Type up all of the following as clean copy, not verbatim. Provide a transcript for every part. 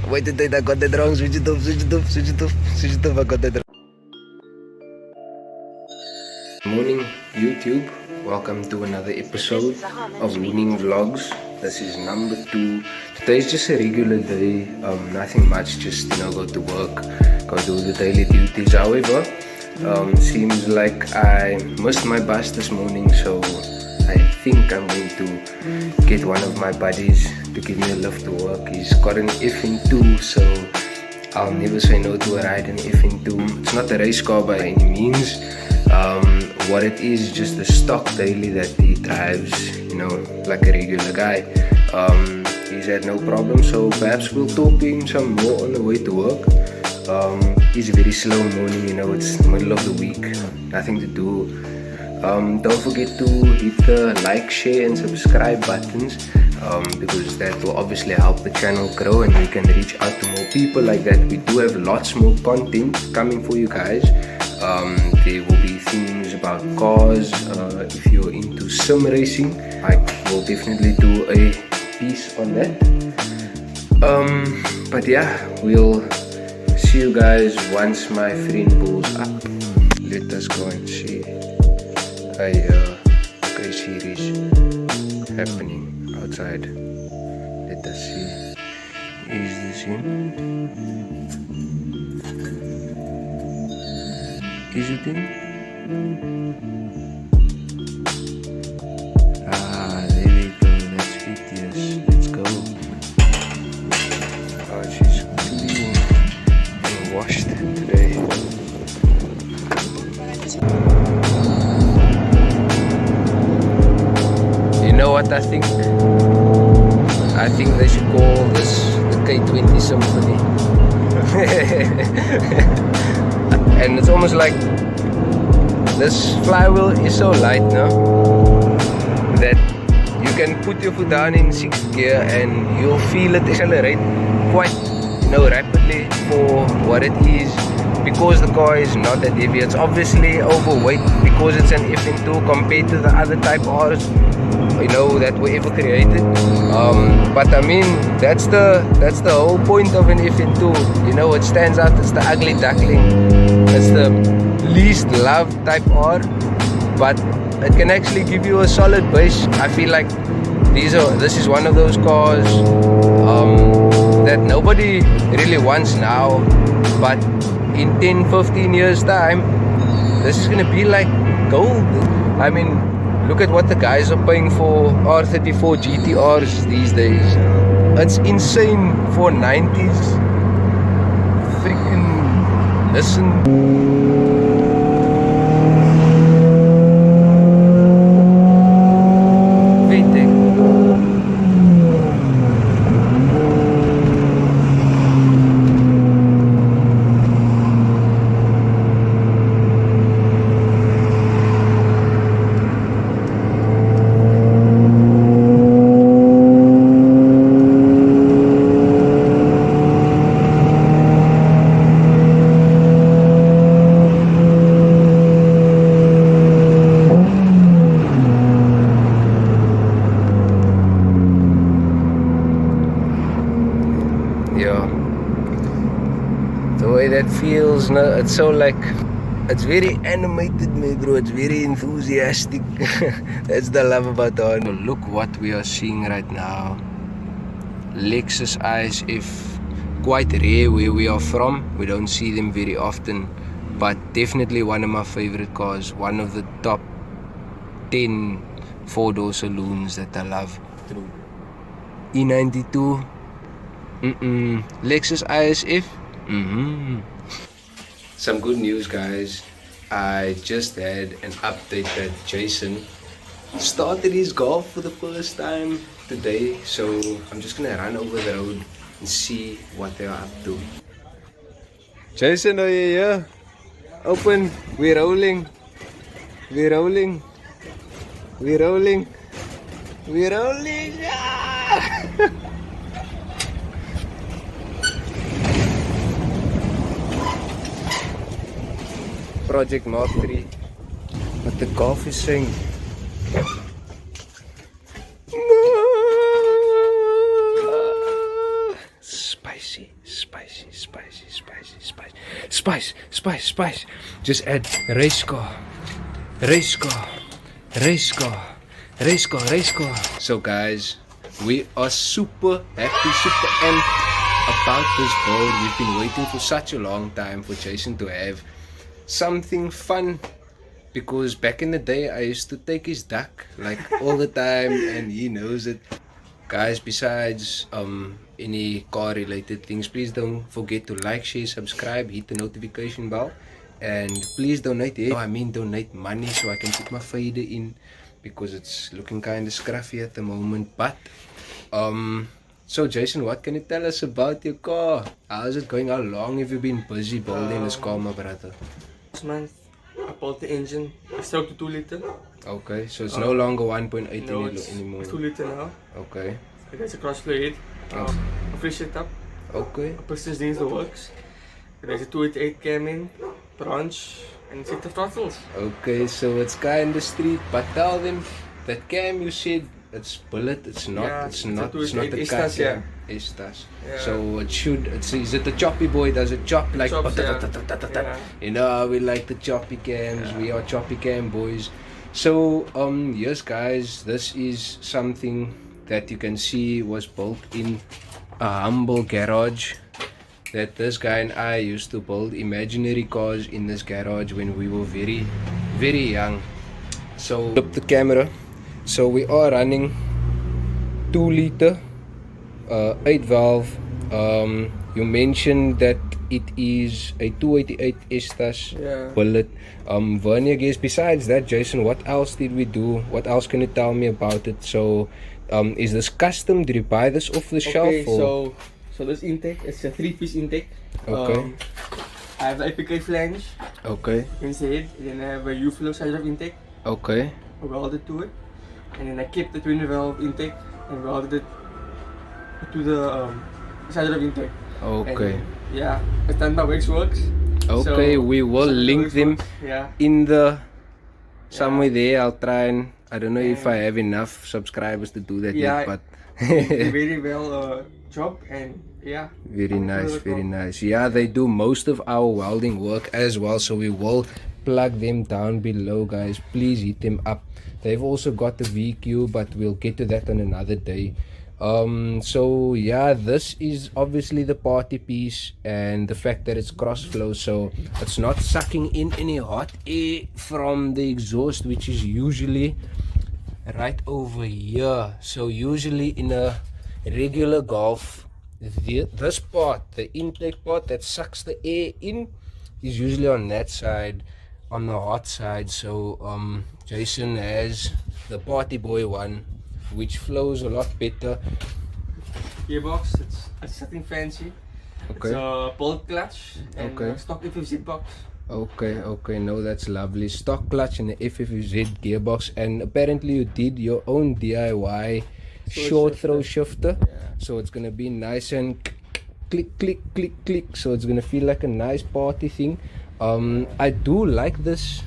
Wait a minute, I got that wrong. Switch it off, switch it off, switch it off, switch it off. I got that wrong. Morning, YouTube. Welcome to another episode of Winning Vlogs. This is number 2. Today's just a regular day. Nothing much. Just go to work, go do the daily duties. However, seems like I missed my bus this morning, so I think I'm going to get one of my buddies to give me a lift to work. He's got an FN2, so I'll never say no to a ride in FN2. It's not a race car by any means. What it is, just the stock daily that he drives, like a regular guy. He's had no problem, so perhaps we'll talk to him some more on the way to work. It's a very slow morning, it's the middle of the week, nothing to do. Don't forget to hit the like, share and subscribe buttons, because that will obviously help the channel grow and we can reach out to more people like that. We do have lots more content coming for you guys. There will be things about cars. If you're into sim racing, I will definitely do a piece on that. But yeah, we'll see you guys once my friend pulls up. Let us go and see a series happening outside. Let us see. Is this him? Is it him? There we go. That's it. Yes, let's go. Oh, she's clean and washed today. You know what I think? I think they should call this the K20 Symphony. And it's almost like this flywheel is so light now that you can put your foot down in 6th gear and you'll feel it accelerate quite rapidly for what it is, because the car is not that heavy. It's obviously overweight because it's an FN2 compared to the other Type R's that were ever created. But I mean, that's the whole point of an FN2. It stands out. It's the ugly duckling. It's the least loved Type R, but it can actually give you a solid base. I feel like this is one of those cars that nobody really wants now, but in 10-15 years time, this is gonna be like gold. I mean, look at what the guys are paying for R34 GTRs these days. It's insane for 90s. Freaking listen. The way that feels, it's so it's very animated, bro. It's very enthusiastic. That's the love about the Honda. Look what we are seeing right now. Lexus ISF, quite rare where we are from. We don't see them very often, but definitely one of my favorite cars. One of the top 10 4-door saloons that I love. E92. Lexus ISF. Some good news, guys. I just had an update that Jason started his golf for the first time today, so I'm just gonna run over the road and see what they're up to. Jason, are you here? Open. We're rolling. We're rolling. We're rolling. We're rolling. Ah! Project Mark 3. What the golf is saying. Spicy. spicy, spicy, spicy, spicy, spicy, spice, spice, spice. Just add race car, race car, race car, race car, race car. So guys, we are super happy, super amped about this build. We've been waiting for such a long time for Jason to have something fun, because back in the day I used to take his duck like all the time and he knows it. Guys, besides any car related things, please don't forget to like, share, subscribe, hit the notification bell, and please donate donate money so I can put my fader in, because it's looking kind of scruffy at the moment. But so Jason, what can you tell us about your car? How's it going? How long have you been busy building this car, my brother? This month I built the engine. I stroked the 2 liter. Okay, so it's no longer 1.8 anymore. It's 2 liter now. Okay. It has a crossflow head. A fresh setup. Okay. A piston's doing the works. It has a 288 cam in, branch, and set of throttles. Okay, so it's kind of street, but tell them that cam you said it's bullet. It's not. Yeah, it's not the Estas, cut. yeah. Estas. Yeah. So it should. Is it the choppy boy? Does it chop like? Chops, yeah. You know, we like the choppy cams. We are choppy cam boys. So yes, guys, this is something that you can see was built in a humble garage. That this guy and I used to build imaginary cars in this garage when we were very, very young. So flip the camera. So we are running 2 liter, 8 valve. You mentioned that it is a 288 Estas bullet. Vernier gears. Besides that, Jason, what else did we do? What else can you tell me about it? So, is this custom? Did you buy this off the shelf? Okay, so this intake, it's a 3-piece intake. Okay. I have the APK flange. Okay. Inside, then I have a U-flow side of intake. Okay. I welded to it, and then I kept the twin valve intake and welded it to the side of intake. Okay. And, yeah, the standby wax works. Okay, So, we will link them in the somewhere there. I'll try and I don't know if I have enough subscribers to do that yet, but very well job, and yeah, very nice, very nice. Yeah, they do most of our welding work as well, so we will plug them down below, guys. Please hit them up. They've also got the VQ, but we'll get to that on another day. So yeah, this is obviously the party piece, and the fact that it's crossflow, so it's not sucking in any hot air from the exhaust, which is usually right over here. So usually in a regular Golf, this part, the intake part that sucks the air in, is usually on that side, on the hot side. So Jason has the party boy one, which flows a lot better. Gearbox, it's nothing fancy. Okay. It's a bolt clutch and stock FFZ box. Okay, no, that's lovely. Stock clutch and the FFZ gearbox, and apparently you did your own DIY short throw shifter. So it's gonna be nice and click, click, click, click. So it's gonna feel like a nice party thing. I do like this.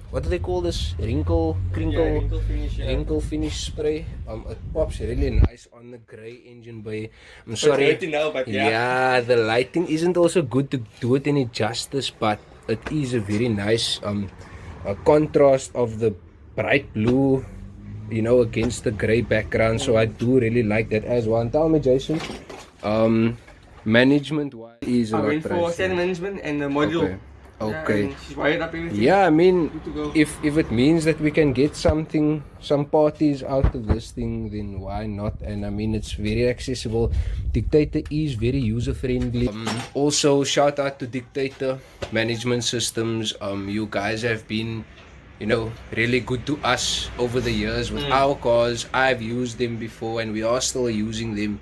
What do they call this? Wrinkle finish spray. It pops really nice on the grey engine bay. I'm sorry. Now, but yeah, the lighting isn't also good to do it any justice, but it is a very nice a contrast of the bright blue, you know, against the grey background. So I do really like that as well. And tell me, Jason, management wise is a lot went for stand management and the module. Okay. Yeah, she's wired up everything. Yeah, I mean, if it means that we can get some parties out of this thing, then why not? And I mean, it's very accessible. Dictator is very user friendly. Also, shout out to Dictator Management Systems. You guys have been, you know, really good to us over the years with our cars. I've used them before, and we are still using them.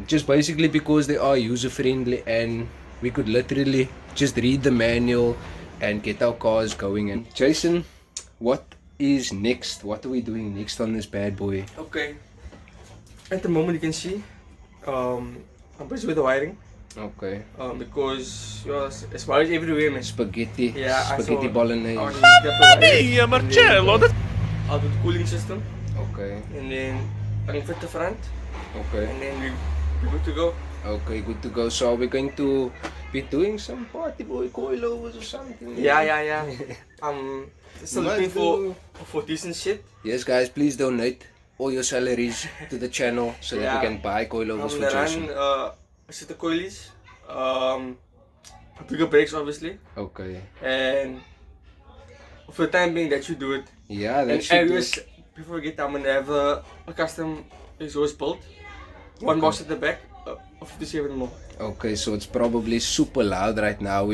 Just basically because they are user friendly, and we could literally just read the manual and get our cars going. And Jason, what is next? What are we doing next on this bad boy? Okay, at the moment you can see I'm busy with the wiring. Okay. Because as far as everywhere, man. Spaghetti. Yeah, Spaghetti bolognese. Marcello. I'll do the cooling system. Okay. And then I can fit the front. Okay. And then we're good to go. Okay, good to go. So we're going to be doing some party boy coilovers or something. Yeah. Still looking for decent shit. Yes, guys, please donate all your salaries to the channel so that we can buy coilovers for Jason. A set of coilies. Bigger brakes, obviously. Okay. And for the time being, that should do it. Yeah, that and should do areas, it. before we get down, I'm gonna have a custom exhaust bolt. One box at the back of 57 more. Okay, so it's probably super loud right now.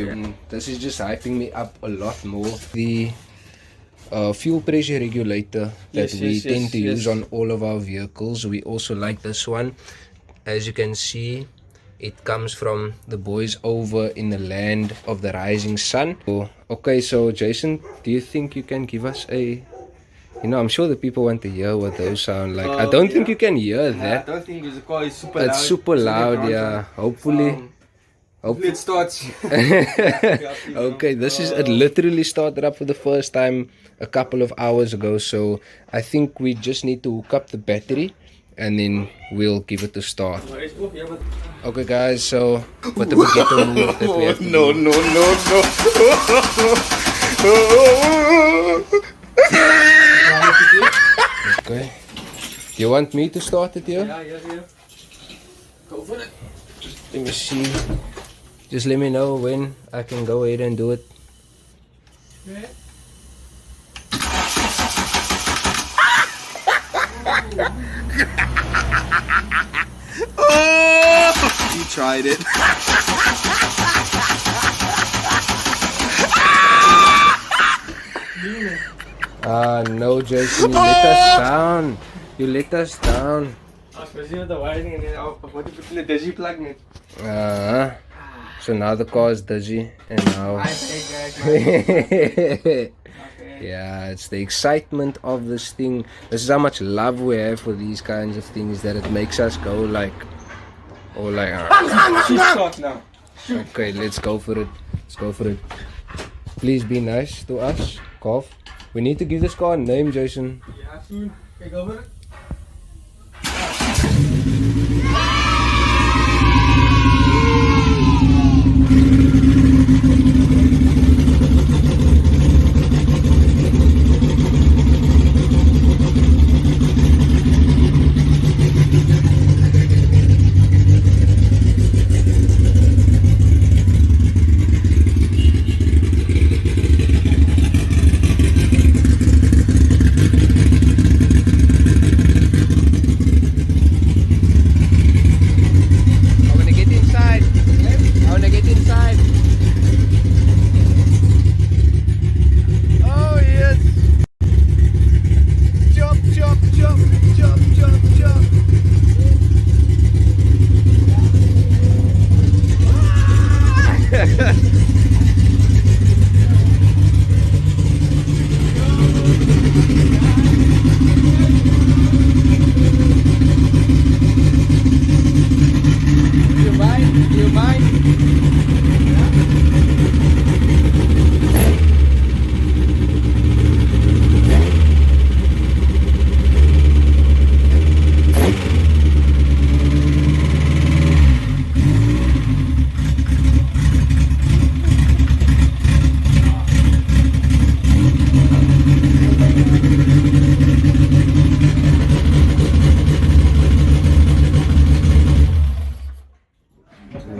This is just hyping me up a lot more. The fuel pressure regulator that we tend to use on all of our vehicles. We also like this one. As you can see, it comes from the boys over in the land of the rising sun. Okay, so Jason, do you think you can give us a... I'm sure the people want to hear what those sound like. I don't think you can hear that. I don't think the car is super loud. It's super loud, yeah. Hopefully it starts. Okay, it literally started up for the first time a couple of hours ago, so I think we just need to hook up the battery and then we'll give it a start. Okay guys, so what the potato move that we have to do. Okay. You want me to start it here? Yeah. Go for it. Let me see. Just let me know when I can go ahead and do it. Okay. Oh! You tried it. No, Jason, you let us down. You let us down. I was busy with the wiring and then I want to put in the digi plug in it. So now the car is dizzy and now... Yeah, it's the excitement of this thing. This is how much love we have for these kinds of things that it makes us go like... She's shot now. Okay, let's go for it. Let's go for it. Please be nice to us, Cough. We need to give this car a name, Jason. Yeah, soon. Okay, go for it.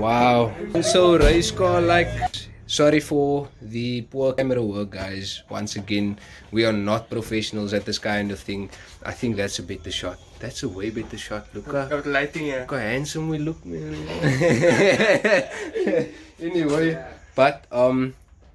Wow. So race car like... Sorry for the poor camera work, guys. Once again, we are not professionals at this kind of thing. I think that's a better shot. That's a way better shot. Look Got the lighting, yeah. Look how handsome we look, man. Anyway, but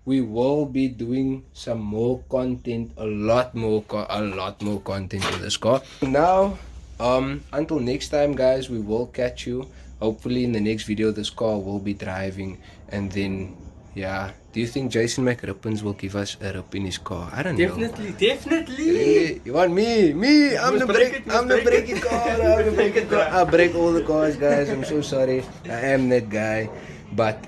we will be doing some more content, a lot more content with this car. Now, until next time, guys, we will catch you. Hopefully in the next video this car will be driving, and then yeah, do you think Jason McRippins will give us a rip in his car? I don't know. Definitely. Really? You want me? I'm the break it car. I break all the cars, guys. I'm so sorry. I am that guy. But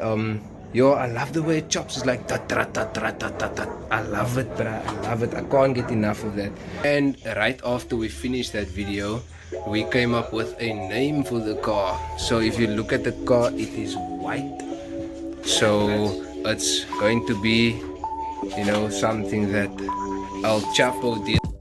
Yo, I love the way it chops. It's like tat tat tat tat tat tat tat. I love it, bruh. I love it. I can't get enough of that. And right after we finished that video, we came up with a name for the car. So if you look at the car, it is white. So it's going to be, you know, something that El Chapo did.